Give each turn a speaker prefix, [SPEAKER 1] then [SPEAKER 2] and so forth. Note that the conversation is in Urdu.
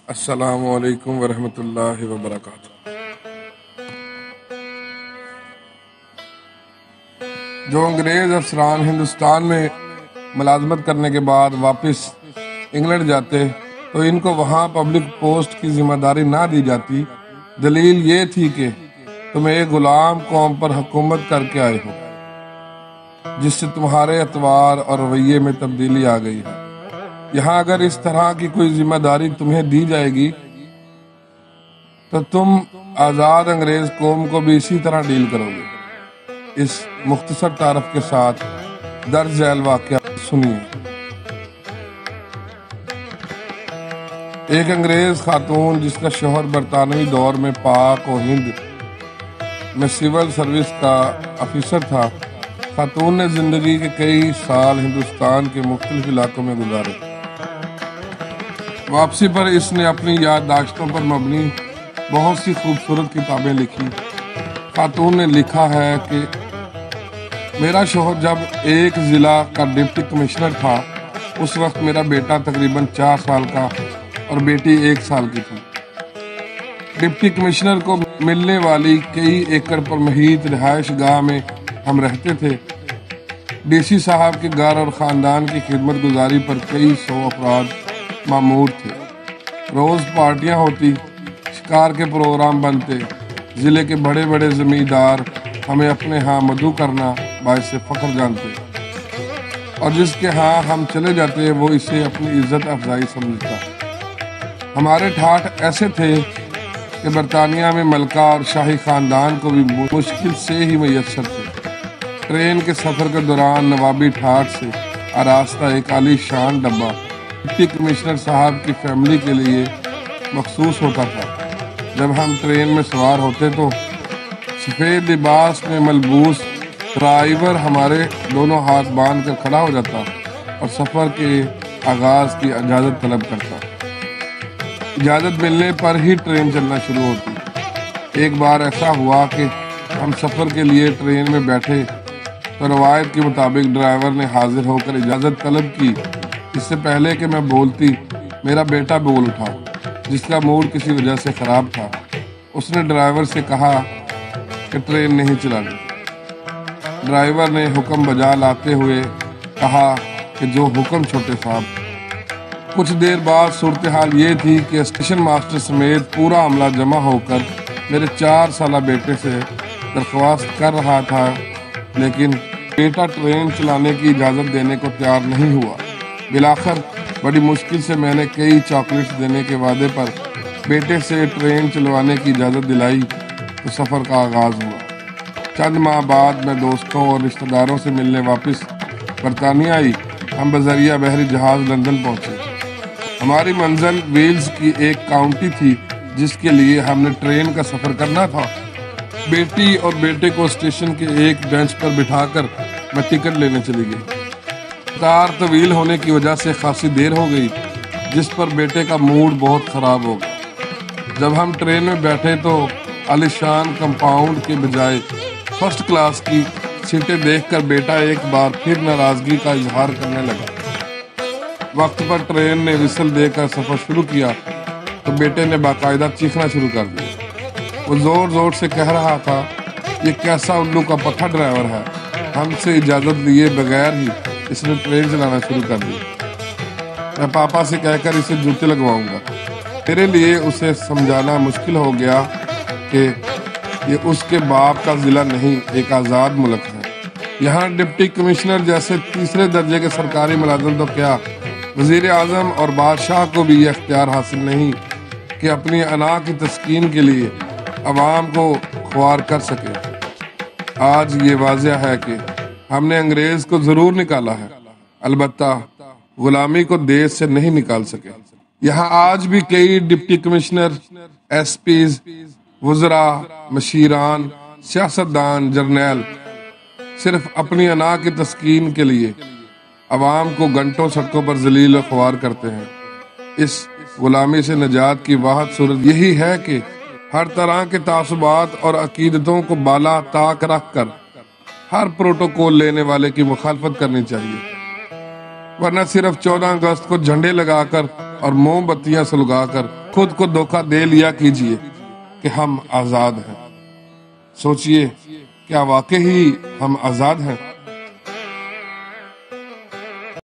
[SPEAKER 1] السلام علیکم ورحمۃ اللہ وبرکاتہ۔ جو انگریز افسران ہندوستان میں ملازمت کرنے کے بعد واپس انگلینڈ جاتے تو ان کو وہاں پبلک پوسٹ کی ذمہ داری نہ دی جاتی۔ دلیل یہ تھی کہ تم ایک غلام قوم پر حکومت کر کے آئے ہو، جس سے تمہارے اطوار اور رویے میں تبدیلی آ گئی ہے۔ یہاں اگر اس طرح کی کوئی ذمہ داری تمہیں دی جائے گی تو تم آزاد انگریز قوم کو بھی اسی طرح ڈیل کرو گے۔ اس مختصر تعارف کے ساتھ درج ذیل واقعہ سنیے۔ ایک انگریز خاتون جس کا شوہر برطانوی دور میں پاک و ہند میں سول سروس کا افیسر تھا، خاتون نے زندگی کے کئی سال ہندوستان کے مختلف علاقوں میں گزارے۔ واپسی پر اس نے اپنی یادداشتوں پر مبنی بہت سی خوبصورت کتابیں لکھی۔ خاتون نے لکھا ہے کہ میرا شوہر جب ایک ضلع کا ڈپٹی کمشنر تھا، اس وقت میرا بیٹا تقریباً 4 سال کا اور بیٹی 1 سال کی تھی۔ ڈپٹی کمشنر کو ملنے والی کئی ایکڑ پر محیط رہائش گاہ میں ہم رہتے تھے۔ ڈی سی صاحب کے گھر اور خاندان کی خدمت گزاری پر کئی 100 افراد مامور تھے۔ روز پارٹیاں ہوتی، شکار کے پروگرام بنتے، ضلع کے بڑے بڑے زمیندار ہمیں اپنے ہاں مدعو کرنا باعث فخر جانتے، اور جس کے ہاں ہم چلے جاتے وہ اسے اپنی عزت افزائی سمجھتا۔ ہمارے ٹھاٹھ ایسے تھے کہ برطانیہ میں ملکہ اور شاہی خاندان کو بھی مشکل سے ہی میسر تھے۔ ٹرین کے سفر کے دوران نوابی ٹھاٹھ سے آراستہ ایک عالی شان ڈبہ ڈپٹی کمشنر صاحب کی فیملی کے لیے مخصوص ہوتا تھا۔ جب ہم ٹرین میں سوار ہوتے تو سفید لباس میں ملبوس ڈرائیور ہمارے دونوں ہاتھ باندھ کر کھڑا ہو جاتا اور سفر کے آغاز کی اجازت طلب کرتا۔ اجازت ملنے پر ہی ٹرین چلنا شروع ہوتی۔ ایک بار ایسا ہوا کہ ہم سفر کے لیے ٹرین میں بیٹھے تو روایت کے مطابق ڈرائیور نے حاضر ہو کر اجازت طلب کی۔ اس سے پہلے کہ میں بولتی، میرا بیٹا بول اٹھا، جس کا موڈ کسی وجہ سے خراب تھا۔ اس نے ڈرائیور سے کہا کہ ٹرین نہیں چلانی۔ ڈرائیور نے حکم بجا لاتے ہوئے کہا کہ جو حکم چھوٹے صاحب۔ کچھ دیر بعد صورتحال یہ تھی کہ اسٹیشن ماسٹر سمیت پورا عملہ جمع ہو کر میرے 4 سالہ بیٹے سے درخواست کر رہا تھا، لیکن بیٹا ٹرین چلانے کی اجازت دینے کو تیار نہیں ہوا۔ بالآخر بڑی مشکل سے میں نے کئی چاکلیٹس دینے کے وعدے پر بیٹے سے ٹرین چلوانے کی اجازت دلائی تو سفر کا آغاز ہوا۔ چند ماہ بعد میں دوستوں اور رشتہ داروں سے ملنے واپس برطانیہ آئی۔ ہم بذریعہ بحری جہاز لندن پہنچے۔ ہماری منزل ویلز کی ایک کاؤنٹی تھی جس کے لیے ہم نے ٹرین کا سفر کرنا تھا۔ بیٹی اور بیٹے کو اسٹیشن کے ایک بینچ پر بٹھا کر میں ٹکٹ لینے چلی گئی۔ قطار طویل ہونے کی وجہ سے خاصی دیر ہو گئی، جس پر بیٹے کا موڈ بہت خراب ہو گیا۔ جب ہم ٹرین میں بیٹھے تو عالی شان کمپاؤنڈ کے بجائے فرسٹ کلاس کی سیٹیں دیکھ کر بیٹا ایک بار پھر ناراضگی کا اظہار کرنے لگا۔ وقت پر ٹرین نے وسل دے کر سفر شروع کیا تو بیٹے نے باقاعدہ چیخنا شروع کر دیا۔ وہ زور زور سے کہہ رہا تھا، یہ کیسا الو کا پٹھا ڈرائیور ہے، ہم سے اجازت لیے بغیر ہی اس نے ٹرین چلانا شروع کر دی۔ میں پاپا سے کہہ کر اسے جوتے لگواؤں گا۔ میرے لیے اسے سمجھانا مشکل ہو گیا کہ یہ اس کے باپ کا ضلع نہیں، ایک آزاد ملک ہے۔ یہاں ڈپٹی کمشنر جیسے تیسرے درجے کے سرکاری ملازم تو کیا، وزیر اعظم اور بادشاہ کو بھی یہ اختیار حاصل نہیں کہ اپنی انا کی تسکین کے لیے عوام کو خوار کر سکے۔ آج یہ واضح ہے کہ ہم نے انگریز کو ضرور نکالا ہے، البتہ غلامی کو دیش سے نہیں نکال سکے۔ یہاں آج بھی کئی ڈپٹی کمشنر، ایس پیز، وزراء، مشیران، سیاستدان، جرنیل صرف اپنی انا کی تسکین کے لیے عوام کو گھنٹوں سڑکوں پر ذلیل و خوار کرتے ہیں۔ اس غلامی سے نجات کی واحد صورت یہی ہے کہ ہر طرح کے تعصبات اور عقیدتوں کو بالا طاق رکھ کر ہر پروٹوکول لینے والے کی مخالفت کرنی چاہیے، ورنہ صرف 14 اگست کو جھنڈے لگا کر اور موم بتیاں سلگا کر خود کو دھوکہ دے لیا کیجئے کہ ہم آزاد ہیں۔ سوچئے کیا واقعی ہم آزاد ہیں؟